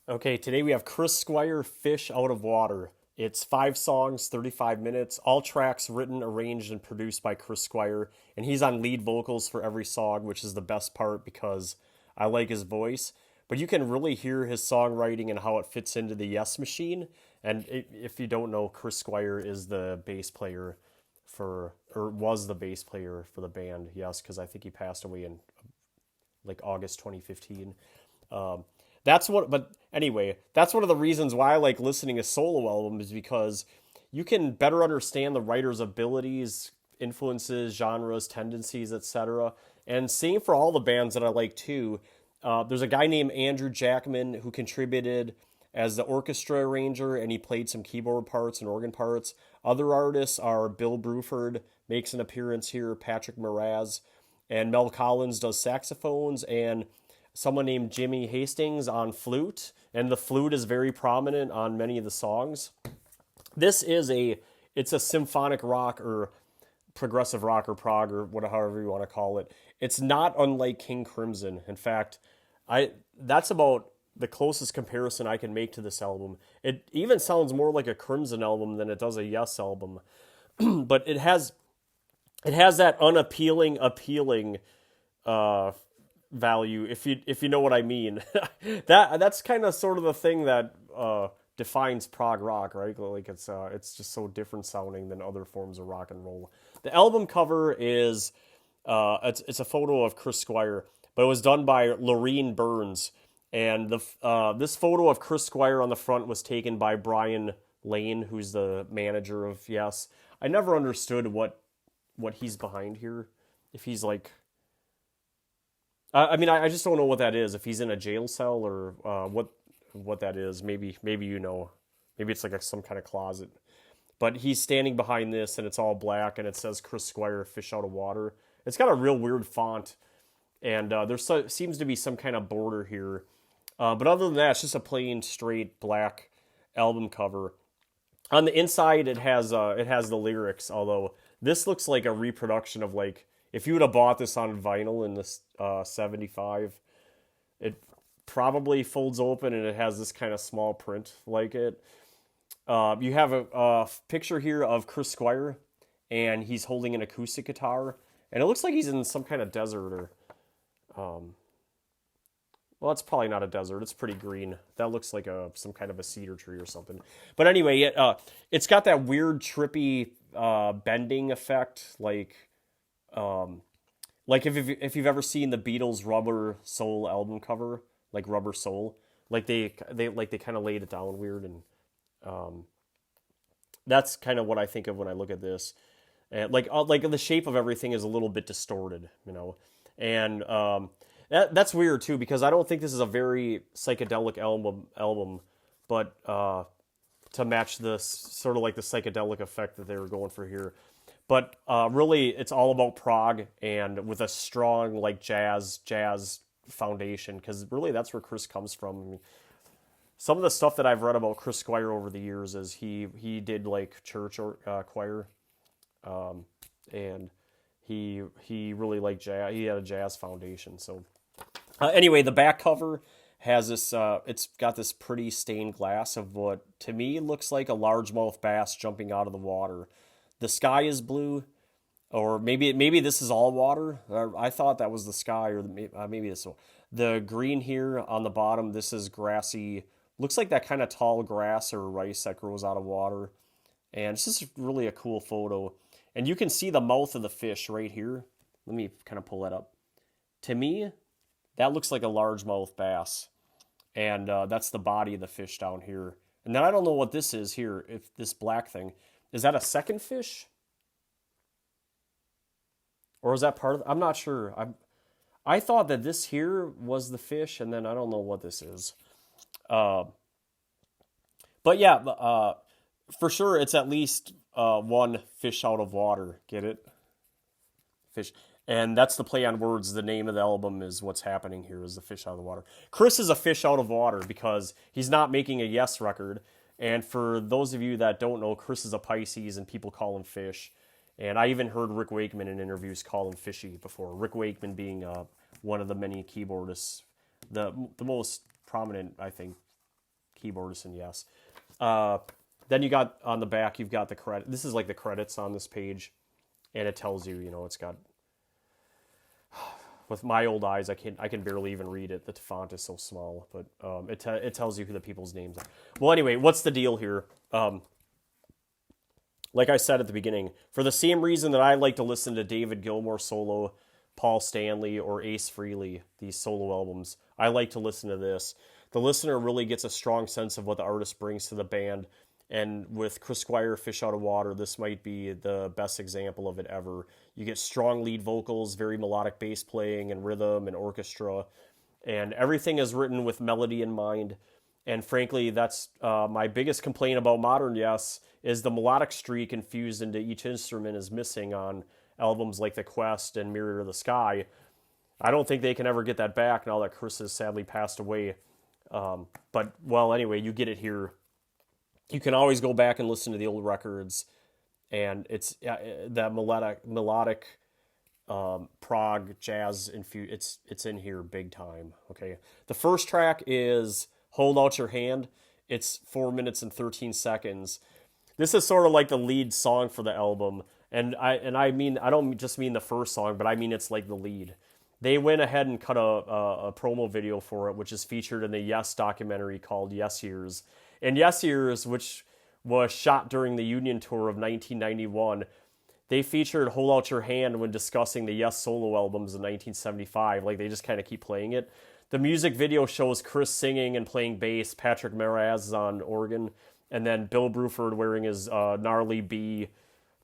Okay, today we have Chris Squire, Fish Out of Water. It's 5 songs, 35 minutes, all tracks written, arranged, and produced by Chris Squire. And he's on lead vocals for every song, which is the best part because I like his voice. But you can really hear his songwriting and how it fits into the Yes Machine. And if you don't know, Chris Squire is the bass player or was the bass player for the band, yes, because I think he passed away in like August 2015. Um, but anyway, that's one of the reasons why I like listening to solo albums is because you can better understand the writer's abilities, influences, genres, tendencies, etc. And same for all the bands that I like too. There's a guy named Andrew Jackman who contributed as the orchestra arranger and he played some keyboard parts and organ parts. Other artists are Bill Bruford makes an appearance here, Patrick Moraz, and Mel Collins does saxophones, and someone named Jimmy Hastings on flute, and the flute is very prominent on many of the songs. This is it's a symphonic rock or progressive rock or prog or whatever however you want to call it. It's not unlike King Crimson. In fact, I that's about the closest comparison I can make to this album. It even sounds more like a Crimson album than it does a Yes album, but it has that unappealing appealing uh, value if you know what I mean. That's kind of sort of the thing that defines prog rock, right? Like it's just so different sounding than other forms of rock and roll. The album cover is it's a photo of Chris Squire, but it was done by Lorene Burns, and this photo of Chris Squire on the front was taken by Brian Lane, who's the manager of Yes. I never understood what he's behind here. If he's like I mean, I just don't know what that is. If he's in a jail cell or what that is. Maybe you know. Maybe it's like some kind of closet. But he's standing behind this, and it's all black, and it says Chris Squire, Fish Out of Water. It's got a real weird font, and seems to be some kind of border here. But other than that, it's just a plain, straight, black album cover. On the inside, it has the lyrics. Although this looks like a reproduction of like if you would have bought this on vinyl in this 75, it probably folds open and it has this kind of small print like it. You have a picture here of Chris Squire, and he's holding an acoustic guitar, and it looks like he's in some kind of desert or well, it's probably not a desert. It's pretty green. That looks like some kind of a cedar tree or something. But anyway, it's got that weird trippy bending effect, like if you've ever seen the Beatles' Rubber Soul album cover, like Rubber Soul, like they kind of laid it down weird, and that's kind of what I think of when I look at this. And like the shape of everything is a little bit distorted, and that's weird too because I don't think this is a very psychedelic album, but to match this sort of like the psychedelic effect that they were going for here. But really, it's all about prog and with a strong like jazz foundation because really that's where Chris comes from. I mean, some of the stuff that I've read about Chris Squire over the years is he did like church or choir, and he really liked jazz. He had a jazz foundation. So anyway, the back cover has this. It's got this pretty stained glass of what to me looks like a largemouth bass jumping out of the water. The sky is blue, or maybe this is all water. I thought that was the sky, or maybe this. The green here on the bottom. This is grassy. Looks like that kind of tall grass or rice that grows out of water, and it's just really a cool photo. And you can see the mouth of the fish right here. Let me kind of pull that up. To me, that looks like a largemouth bass, and that's the body of the fish down here. And then I don't know what this is here. If this black thing is that a second fish, or is that part of? I'm not sure. I thought that this here was the fish, and then I don't know what this is. Uh, but yeah, for sure, it's at least one fish out of water. Get it? Fish. And that's the play on words. The name of the album is what's happening here is the fish out of the water. Chris is a fish out of water because he's not making a Yes record. And for those of you that don't know, Chris is a Pisces and people call him Fish. And I even heard Rick Wakeman in interviews call him Fishy before. Rick Wakeman being one of the many keyboardists, the most prominent, I think, keyboardist in Yes. Then you got on the back, you've got the credit. This is like the credits on this page, and it tells you, it's got. With my old eyes, I can barely even read it. The font is so small, but it tells you who the people's names are. Well, anyway, what's the deal here? Like I said at the beginning, for the same reason that I like to listen to David Gilmour solo, Paul Stanley, or Ace Frehley, these solo albums, I like to listen to this. The listener really gets a strong sense of what the artist brings to the band. And with Chris Squire, Fish Out of Water, this might be the best example of it ever. You get strong lead vocals, very melodic bass playing and rhythm and orchestra, and everything is written with melody in mind. And frankly, that's my biggest complaint about modern Yes, is the melodic streak infused into each instrument is missing on albums like The Quest and Mirror to the Sky. I don't think they can ever get that back now that Chris has sadly passed away. But, well, anyway, you get it here. You can always go back and listen to the old records, and it's that melodic prog jazz it's in here big time. Okay, the first track is Hold Out Your Hand. It's 4 minutes and 13 seconds. This is sort of like the lead song for the album, and I mean, I don't just mean the first song, but I mean it's like the lead. They went ahead and cut a promo video for it, which is featured in the Yes documentary called Yes Years. And Yes Years, which was shot during the Union Tour of 1991, they featured Hold Out Your Hand when discussing the Yes solo albums in 1975. Like, they just kind of keep playing it. The music video shows Chris singing and playing bass, Patrick Moraz is on organ, and then Bill Bruford wearing his gnarly B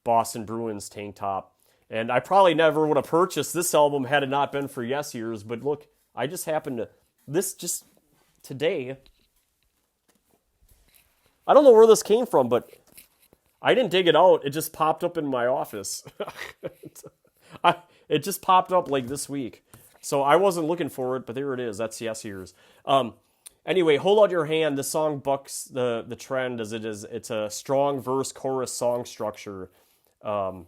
Boston Bruins tank top. And I probably never would have purchased this album had it not been for Yes Years, but look, I just happened to... This just... Today... I don't know where this came from, but I didn't dig it out. It just popped up in my office. It just popped up like this week. So I wasn't looking for it, but there it is. That's Yes Years. Anyway, Hold Out Your Hand. This song bucks the trend as it's a strong verse-chorus song structure. And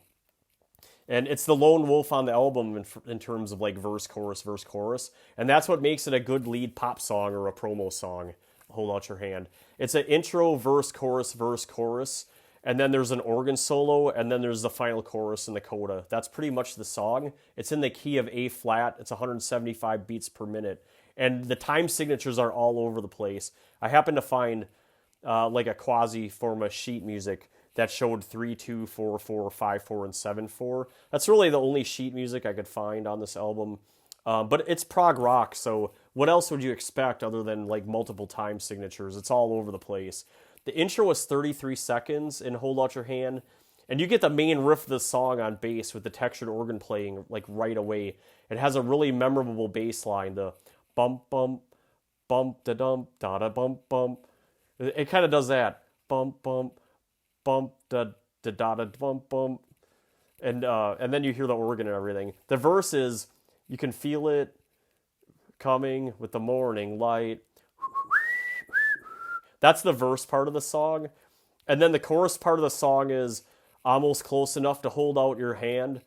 it's the lone wolf on the album in terms of like verse-chorus. And that's what makes it a good lead pop song or a promo song. Hold Out Your Hand. It's an intro, verse, chorus, and then there's an organ solo, and then there's the final chorus and the coda. That's pretty much the song. It's in the key of A flat. It's 175 beats per minute, and the time signatures are all over the place. I happened to find like a quasi form of sheet music that showed 3/2, 4/4, 5/4, and 7/4. That's really the only sheet music I could find on this album. But it's prog rock, so what else would you expect other than like multiple time signatures? It's all over the place. The intro is 33 seconds in Hold Out Your Hand, and you get the main riff of the song on bass with the textured organ playing like right away. It has a really memorable bass line, the bump, bump, bump, da dum, da da bump, bump. It kind of does that. Bump, bump, bump, da da da da bump, bump. And then you hear the organ and everything. The verse is, you can feel it coming with the morning light. That's the verse part of the song. And then the chorus part of the song is almost close enough to hold out your hand.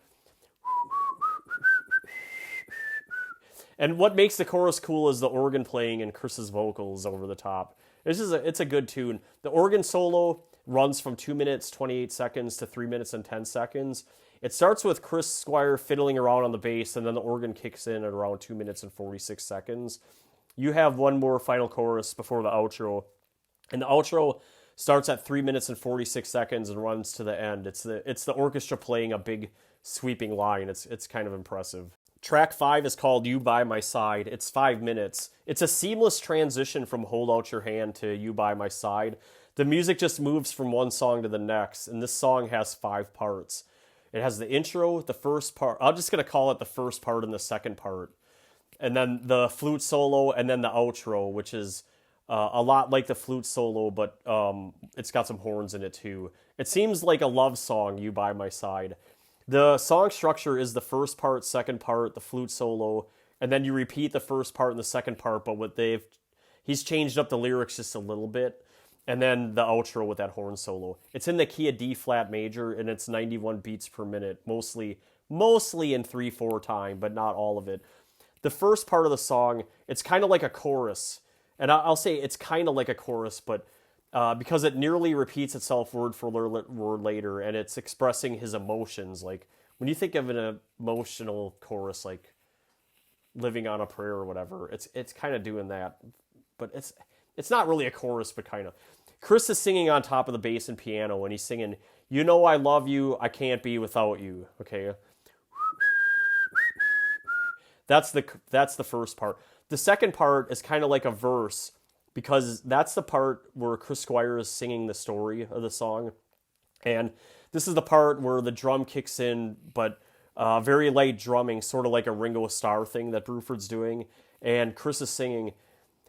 And what makes the chorus cool is the organ playing and Chris's vocals over the top. It's a good tune. The organ solo runs from 2 minutes, 28 seconds to 3 minutes and 10 seconds. It starts with Chris Squire fiddling around on the bass, and then the organ kicks in at around 2 minutes and 46 seconds. You have one more final chorus before the outro, and the outro starts at 3 minutes and 46 seconds and runs to the end. It's the orchestra playing a big sweeping line. It's kind of impressive. Track 5 is called You By My Side. It's 5 minutes. It's a seamless transition from Hold Out Your Hand to You By My Side. The music just moves from one song to the next, and this song has 5 parts. It has the intro, the first part. I'm just going to call it the first part and the second part. And then the flute solo, and then the outro, which is a lot like the flute solo, but it's got some horns in it too. It seems like a love song, You By My Side. The song structure is the first part, second part, the flute solo, and then you repeat the first part and the second part, but he's changed up the lyrics just a little bit. And then the outro with that horn solo. It's in the key of D flat major, and it's 91 beats per minute, mostly in 3/4 time, but not all of it. The first part of the song, it's kind of like a chorus, And I'll say it's kind of like a chorus, but because it nearly repeats itself word for word later, and it's expressing his emotions. Like when you think of an emotional chorus, like "Living on a Prayer" or whatever, it's kind of doing that, but it's not really a chorus, but kind of. Chris is singing on top of the bass and piano, and he's singing, "You know I love you, I can't be without you." Okay, that's the first part. The second part is kind of like a verse because that's the part where Chris Squire is singing the story of the song, and this is the part where the drum kicks in, but very light drumming, sort of like a Ringo Starr thing that Bruford's doing, and Chris is singing,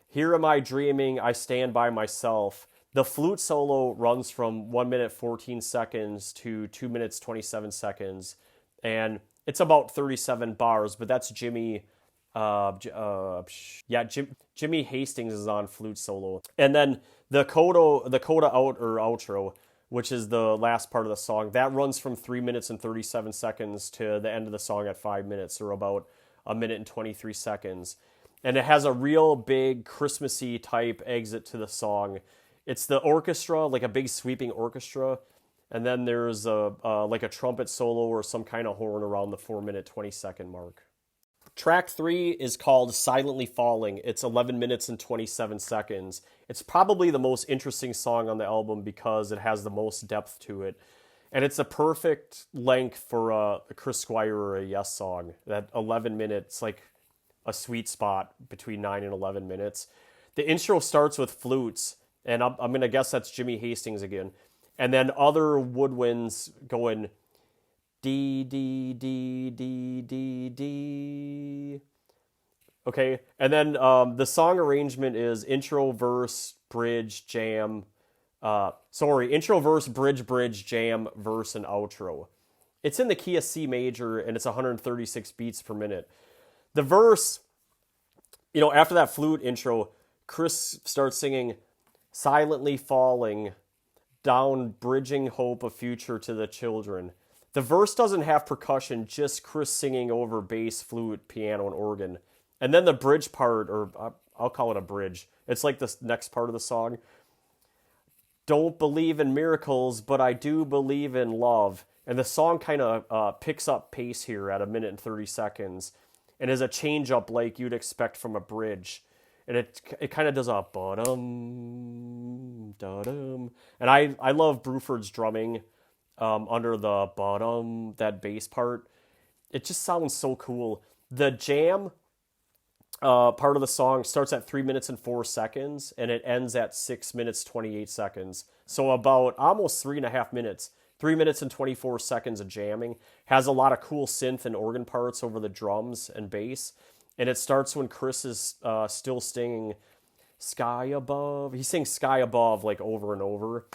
"Here am I dreaming, I stand by myself." The flute solo runs from 1 minute 14 seconds to 2 minutes 27 seconds, and it's about 37 bars, but that's Jimmy. Jimmy Hastings is on flute solo, and then the coda out or outro, which is the last part of the song, that runs from 3 minutes and 37 seconds to the end of the song at 5 minutes, or about 1 minute and 23 seconds, and it has a real big Christmassy type exit to the song. It's the orchestra, like a big sweeping orchestra, and then there's like a trumpet solo or some kind of horn around the 4 minute 20 second mark. Track 3 is called "Silently Falling." It's 11 minutes and 27 seconds. It's probably the most interesting song on the album because it has the most depth to it. And it's a perfect length for a Chris Squire or a Yes song. That 11 minutes, like a sweet spot between 9 and 11 minutes. The intro starts with flutes, and I'm going to guess that's Jimmy Hastings again. And then other woodwinds going D, D, D, D, D, D. Okay, and then the song arrangement is intro, verse, bridge, jam. Intro, verse, bridge, jam, verse, and outro. It's in the key of C major, and it's 136 beats per minute. The verse, after that flute intro, Chris starts singing, "Silently falling, down, bridging hope, a future to the children." The verse doesn't have percussion, just Chris singing over bass, flute, piano, and organ. And then the bridge part, or I'll call it a bridge, it's like the next part of the song. "Don't believe in miracles, but I do believe in love." And the song kind of picks up pace here at 1 minute and 30 seconds and is a change up like you'd expect from a bridge. And it kind of does a ba-dum, da-dum. And I love Bruford's drumming under the bottom, that bass part. It just sounds so cool. The jam part of the song starts at 3 minutes and 4 seconds, and it ends at 6 minutes 28 seconds. So about almost 3.5 minutes. 3 minutes and 24 seconds of jamming. Has a lot of cool synth and organ parts over the drums and bass. And it starts when Chris is still singing "Sky Above." He sings "Sky Above" like over and over.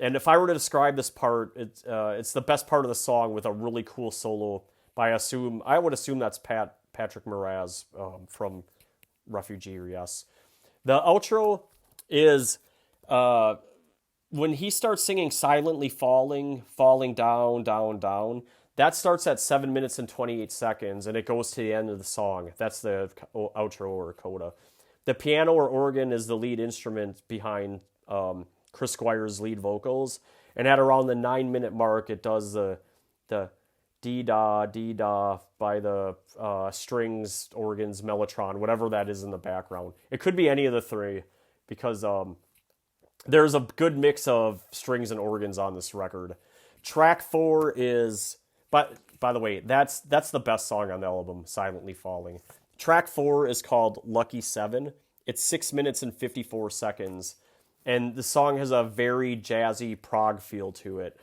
And if I were to describe this part, it's the best part of the song with a really cool solo by I would assume that's Patrick Moraz from Refugee or Yes. The outro is when he starts singing "Silently Falling, falling down, down, down." That starts at 7 minutes and 28 seconds, and it goes to the end of the song. That's the outro or coda. The piano or organ is the lead instrument behind Chris Squire's lead vocals, and at around the 9 minute mark, it does the dee-da, dee-da by the strings, organs, mellotron, whatever that is in the background. It could be any of the three, because there's a good mix of strings and organs on this record. Track 4 is... But by the way, that's the best song on the album, "Silently Falling." Track 4 is called "Lucky 7." It's 6 minutes and 54 seconds, and the song has a very jazzy prog feel to it.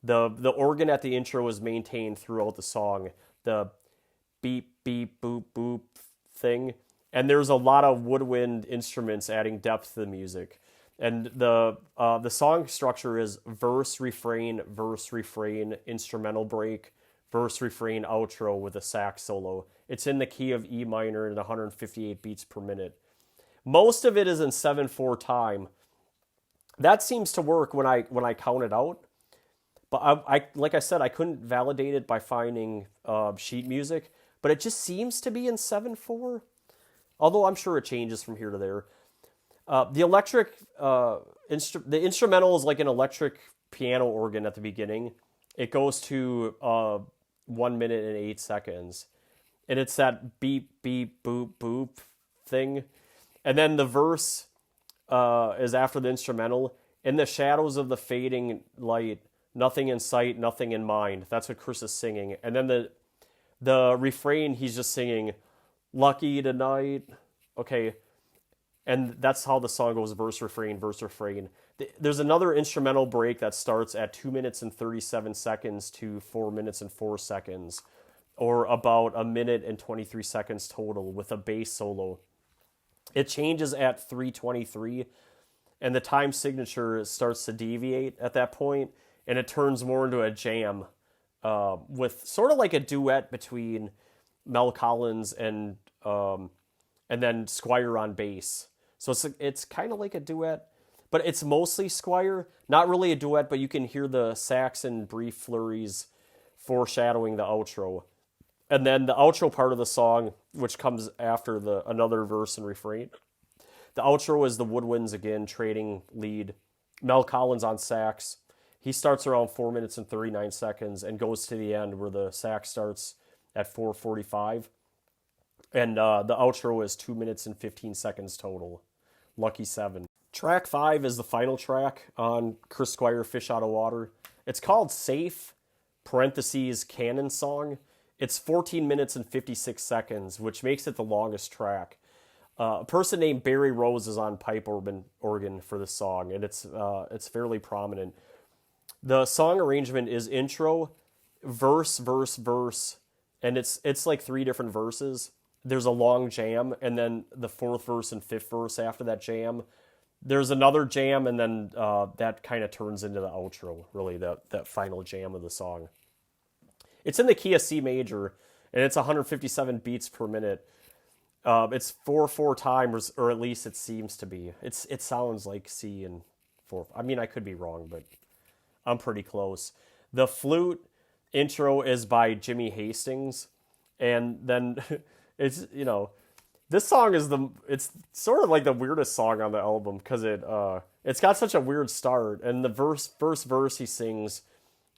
The organ at the intro is maintained throughout the song, the beep beep boop boop thing, and there's a lot of woodwind instruments adding depth to the music. And the song structure is verse, refrain, instrumental break, verse, refrain, outro with a sax solo. It's in the key of E minor and 158 beats per minute. Most of it is in 7/4 time. That seems to work when I count it out. But I like I said, I couldn't validate it by finding sheet music, but it just seems to be in 7/4. Although I'm sure it changes from here to there. The instrumental is like an electric piano organ at the beginning. It goes to 1 minute and 8 seconds, and it's that beep beep boop boop thing, and then the verse is after the instrumental. In the shadows of the fading light, nothing in sight, nothing in mind. That's what Chris is singing, and then the refrain he's just singing, "Lucky tonight." Okay, and that's how the song goes: verse, refrain, verse, refrain. There's another instrumental break that starts at 2 minutes and 37 seconds to 4 minutes and 4 seconds, or about a minute and 23 seconds total with a bass solo. It changes at 3:23, and the time signature starts to deviate at that point, and it turns more into a jam, with sort of like a duet between Mel Collins and then Squire on bass. So it's kind of like a duet, but it's mostly Squire. Not really a duet, but you can hear the sax and brief flurries foreshadowing the outro. And then the outro part of the song, which comes after another verse and refrain. The outro is the woodwinds again, trading lead. Mel Collins on sax. He starts around 4 minutes and 39 seconds and goes to the end where the sax starts at 4:45. And the outro is 2 minutes and 15 seconds total. Lucky 7. Track 5 is the final track on Chris Squire, Fish Out of Water. It's called Safe, parentheses, Canon Song. It's 14 minutes and 56 seconds, which makes it the longest track. A person named Barry Rose is on pipe organ for this song, and it's fairly prominent. The song arrangement is intro, verse, verse, verse, and it's like 3 different verses. There's a long jam, and then the 4th verse and 5th verse after that jam. There's another jam, and then that kind of turns into the outro, really, that final jam of the song. It's in the key of C major, and it's 157 beats per minute. It's 4/4 time, or at least it seems to be. It sounds like C and 4. I mean, I could be wrong, but I'm pretty close. The flute intro is by Jimmy Hastings, and then it's, this song it's sort of like the weirdest song on the album because it's got such a weird start, and the first verse he sings,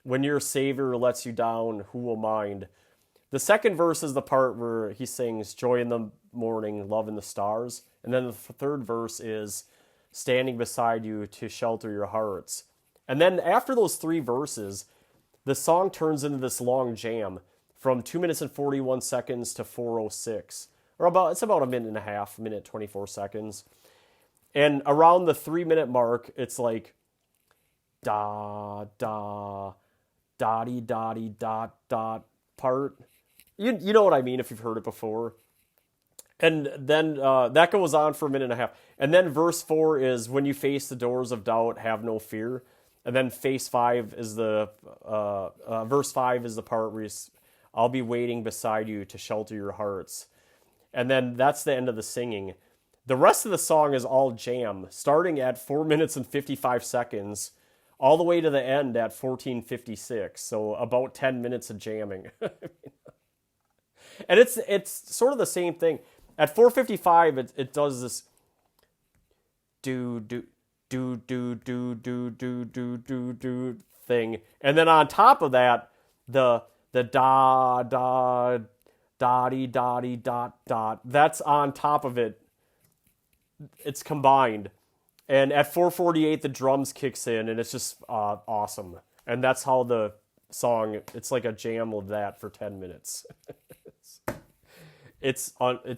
"When your savior lets you down, who will mind?" The second verse is the part where he sings "Joy in the morning, love in the stars," and then the third verse is "Standing beside you to shelter your hearts." And then after those 3 verses, the song turns into this long jam from 2 minutes and 41 seconds to 4:06. It's about a minute and a half, minute 24 seconds. And around the 3-minute mark, it's like da da dotty dotty dot dot part. You know what I mean if you've heard it before. And then that goes on for a minute and a half. And then verse 4 is "When you face the doors of doubt, have no fear." And then verse 5 is the part where "I'll be waiting beside you to shelter your hearts." And then that's the end of the singing. The rest of the song is all jam, starting at 4 minutes and 55 seconds, all the way to the end at 14:56. So about 10 minutes of jamming. And it's sort of the same thing. At 4:55, it does this do do do do do do do do do do thing, and then on top of that, the da da dotty dotty dot dot, that's on top of it. It's combined, and at 4:48 the drums kicks in, and it's just awesome. And that's how the song, it's like a jam of that for 10 minutes. It's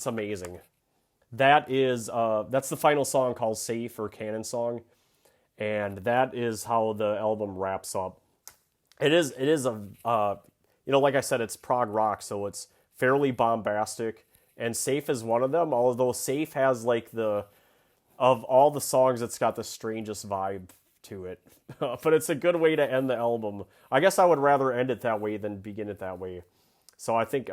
amazing. That's the final song, called Safe, or Canon Song, and that is how the album wraps up. It is like I said, it's prog rock, so it's fairly bombastic, and Safe is one of them, although Safe has of all the songs, it's got the strangest vibe to it. But it's a good way to end the album. I guess I would rather end it that way than begin it that way. So I think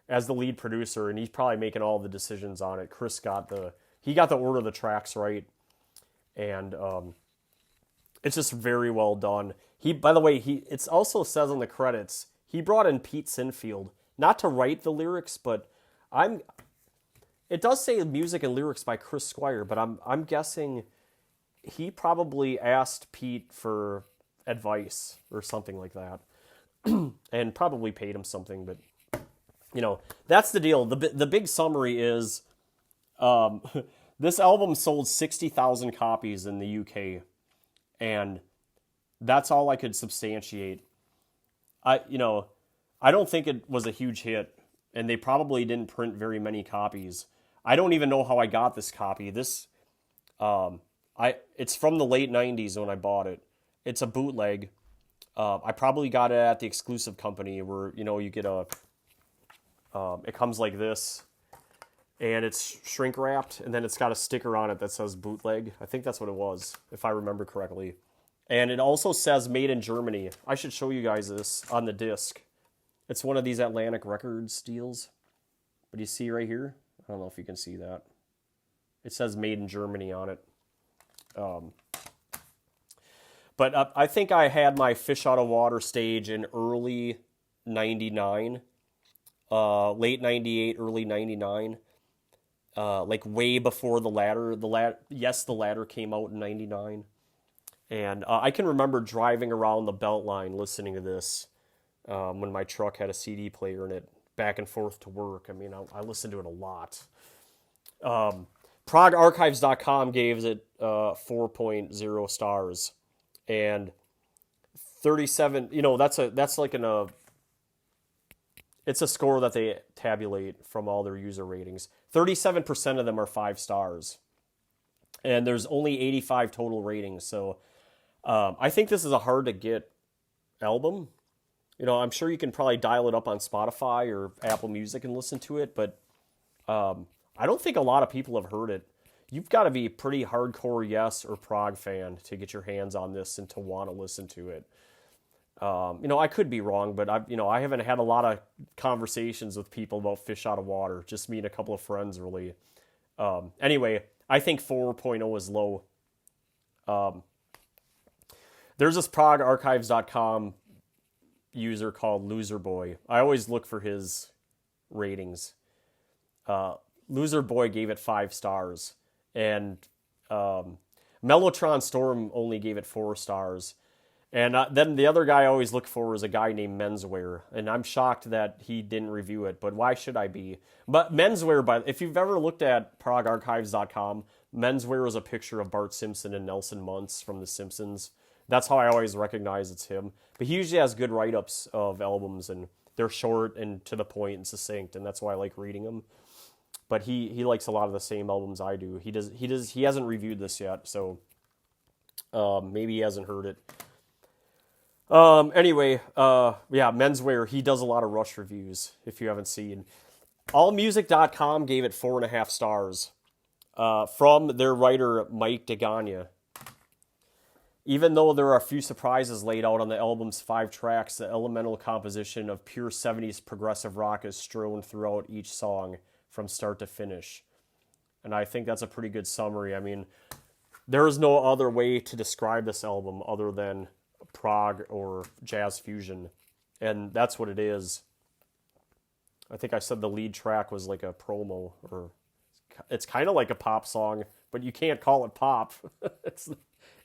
as the lead producer, and he's probably making all the decisions on it, Chris got the order of the tracks right, and it's just very well done. By the way, it also says on the credits, he brought in Pete Sinfield, not to write the lyrics, but It does say music and lyrics by Chris Squire, but I'm guessing he probably asked Pete for advice or something like that, and probably paid him something. But that's the deal. The big summary is, um, this album sold 60,000 copies in the UK, and that's all I could substantiate. I don't think it was a huge hit, and they probably didn't print very many copies. I don't even know how I got this copy. It's from the late '90s when I bought it. It's a bootleg. I probably got it at the exclusive company where you get it comes like this, and it's shrink wrapped, and then it's got a sticker on it that says bootleg. I think that's what it was, if I remember correctly. And it also says made in Germany. I should show you guys this on the disc. It's one of these Atlantic Records deals. But you see right here? I don't know if you can see that. It says made in Germany on it. But I think I had my Fish Out of Water stage in early 99, late 98, early 99. Like way before the ladder. The ladder came out in 99. And I can remember driving around the Beltline listening to this when my truck had a CD player in it, back and forth to work. I mean, I listened to it a lot. ProgArchives.com gave it 4.0 stars, and 37. It's a score that they tabulate from all their user ratings. 37% of them are 5 stars, and there's only 85 total ratings. So I think this is a hard to get album. I'm sure you can probably dial it up on Spotify or Apple Music and listen to it, but I don't think a lot of people have heard it. You've got to be a pretty hardcore Yes or Prog fan to get your hands on this and to want to listen to it. I could be wrong, but I haven't had a lot of conversations with people about Fish Out of Water. Just me and a couple of friends, really. Anyway, I think 4.0 is low. There's this ProgArchives.com user called Loser Boy. I always look for his ratings. Loser Boy gave it 5 stars, and Mellotron Storm only gave it 4 stars. And then the other guy I always look for is a guy named Menswear, and I'm shocked that he didn't review it, but why should I be? But Menswear, if you've ever looked at ProgArchives.com, Menswear is a picture of Bart Simpson and Nelson Muntz from The Simpsons. That's how I always recognize it's him. But he usually has good write-ups of albums, and they're short and to the point and succinct, and that's why I like reading them. But he likes a lot of the same albums I do. He hasn't reviewed this yet, so maybe he hasn't heard it. Anyway, Menswear, he does a lot of Rush reviews, if you haven't seen. Allmusic.com gave it 4.5 stars from their writer Mike DeGagne. Even though there are a few surprises laid out on the album's 5 tracks, the elemental composition of pure 70s progressive rock is strewn throughout each song from start to finish. And I think that's a pretty good summary. I mean, there is no other way to describe this album other than prog or jazz fusion. And that's what it is. I think I said the lead track was like a promo, or it's kind of like a pop song, but you can't call it pop.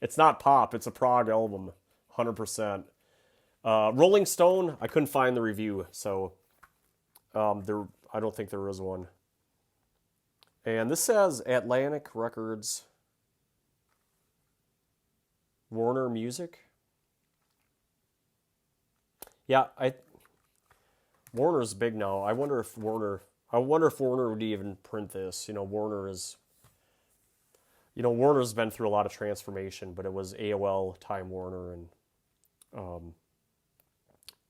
It's not pop. It's a prog album, 100%. Rolling Stone, I couldn't find the review, so I don't think there is one. And this says Atlantic Records, Warner Music. Yeah, Warner's big now. I wonder if Warner would even print this. Warner's been through a lot of transformation, but it was AOL, Time Warner, and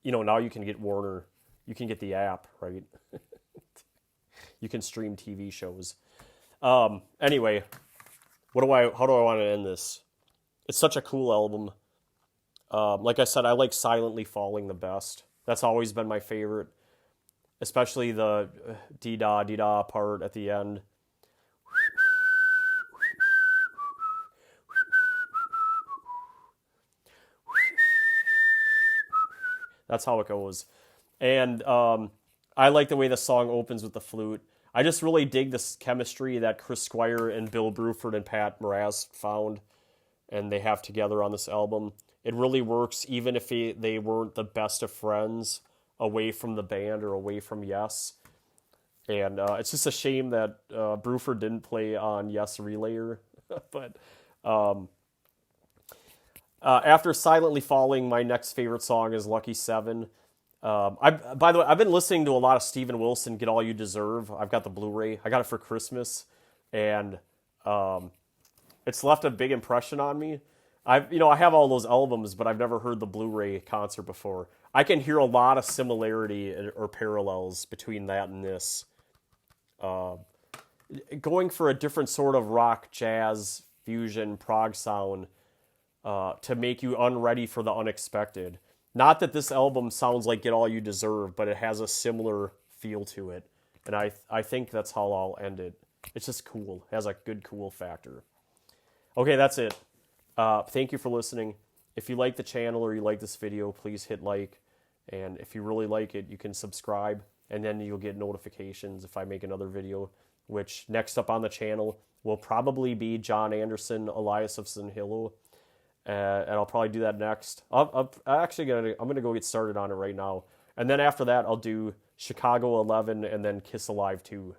now you can get Warner. You can get the app, right? You can stream TV shows. Anyway, how do I want to end this? It's such a cool album. Like I said, I like Silently Falling the best. That's always been my favorite, especially the dee-da, dee-da part at the end. That's how it goes. And I like the way the song opens with the flute. I just really dig this chemistry that Chris Squire and Bill Bruford and Pat Moraz found and they have together on this album. It really works even if they weren't the best of friends away from the band or away from Yes. And it's just a shame that Bruford didn't play on Yes Relayer. But after Silently Falling, my next favorite song is Lucky 7. By the way, I've been listening to a lot of Steven Wilson, Get All You Deserve. I've got the Blu-ray. I got it for Christmas. And it's left a big impression on me. I have all those albums, but I've never heard the Blu-ray concert before. I can hear a lot of similarity or parallels between that and this. Going for a different sort of rock, jazz, fusion, prog sound to make you unready for the unexpected. Not that this album sounds like Get All You Deserve, but it has a similar feel to it. And I think that's how I'll end it. It's just cool. It has a good cool factor. Okay, that's it. Thank you for listening. If you like the channel or you like this video, please hit like. And if you really like it, you can subscribe. And then you'll get notifications if I make another video. Which, next up on the channel, will probably be John Anderson, Elias of St. Hilo. And I'll probably do that next. I'm going to go get started on it right now. And then after that, I'll do Chicago 11 and then Kiss Alive 2.